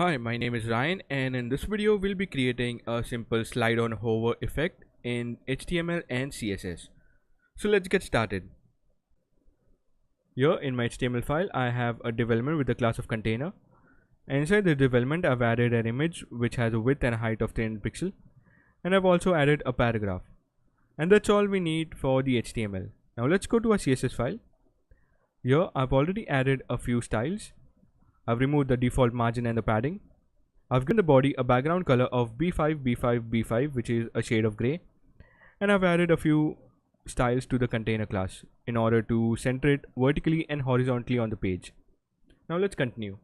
Hi, my name is Ryan, and in this video we'll be creating a simple slide on hover effect in HTML and CSS. So let's get started. Here in my HTML file I have a development with the class of container, and inside the development I've added an image which has a width and height of 10 pixel, and I've also added a paragraph, and that's all we need for the HTML. Now let's go to our CSS file. Here I've already added a few styles. I've removed the default margin and the padding. I've given the body a background color of B5, B5, B5, which is a shade of grey, and I've added a few styles to the container class in order to center it vertically and horizontally on the page. Now let's continue.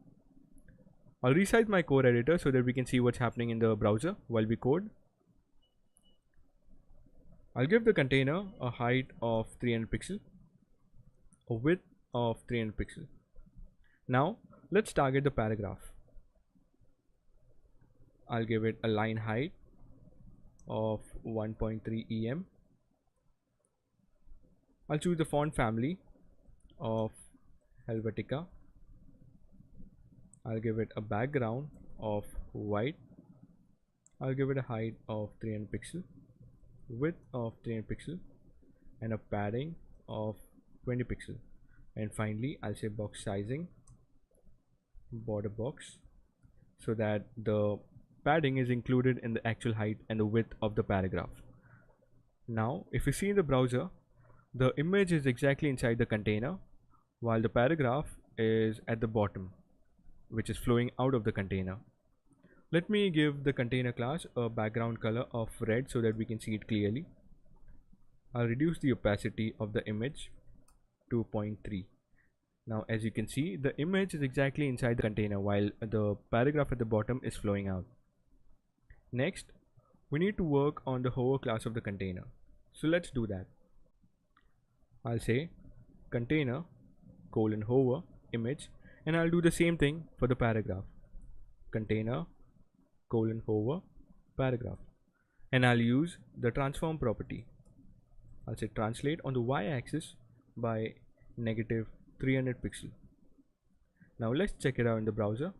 I'll resize my code editor so that we can see what's happening in the browser while we code. I'll give the container a height of 300 pixel, a width of 300 pixel. Now let's target the paragraph. I'll give it a line height of 1.3 em. I'll choose the font family of Helvetica. I'll give it a background of white. I'll give it a height of 300 pixel, width of 300 pixel, and a padding of 20 pixel. And finally I'll say box sizing, border box, so that the padding is included in the actual height and the width of the paragraph. Now if you see in the browser, the image is exactly inside the container while the paragraph is at the bottom, which is flowing out of the container. Let me give the container class a background color of red so that we can see it clearly. I'll reduce the opacity of the image to 0.3. Now as you can see, the image is exactly inside the container while the paragraph at the bottom is flowing out. Next, we need to work on the hover class of the container. So let's do that. I'll say container :hover image, and I'll do the same thing for the paragraph. Container :hover paragraph, and I'll use the transform property. I'll say translate on the y-axis by -300 pixel. Now let's check it out in the browser.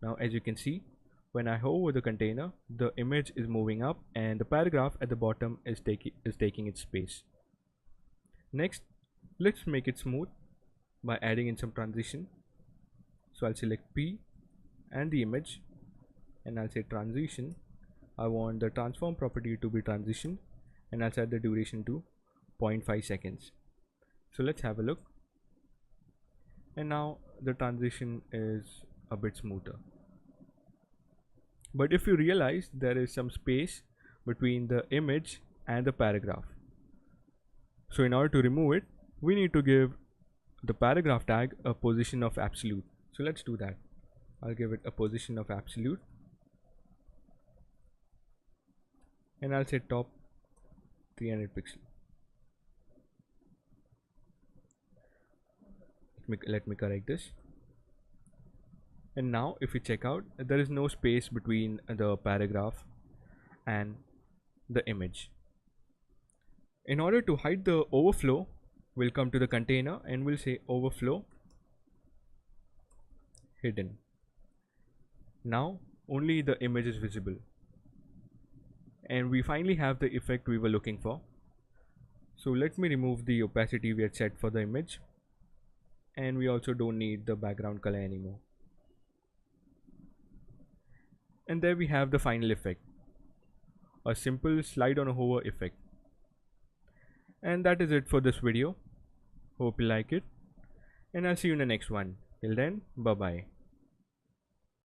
Now as you can see, when I hover the container, the image is moving up and the paragraph at the bottom is taking its space. Next, let's make it smooth by adding in some transition. So I'll select P and the image, and I'll say transition. I want the transform property to be transitioned, and I'll set the duration to 0.5 seconds. So let's have a look. And now the transition is a bit smoother. But if you realize, there is some space between the image and the paragraph. So in order to remove it, we need to give the paragraph tag a position of absolute. So let's do that. I'll give it a position of absolute, and I'll say top 300 pixel. Let me correct this. And now if you check out, there is no space between the paragraph and the image. In order to hide the overflow, we'll come to the container and we'll say overflow hidden. Now only the image is visible, and we finally have the effect we were looking for. So let me remove the opacity we had set for the image, and we also don't need the background color anymore. And there we have the final effect, a simple slide on a hover effect. And that is it for this video. Hope you like it, and I'll see you in the next one. Till then, bye bye.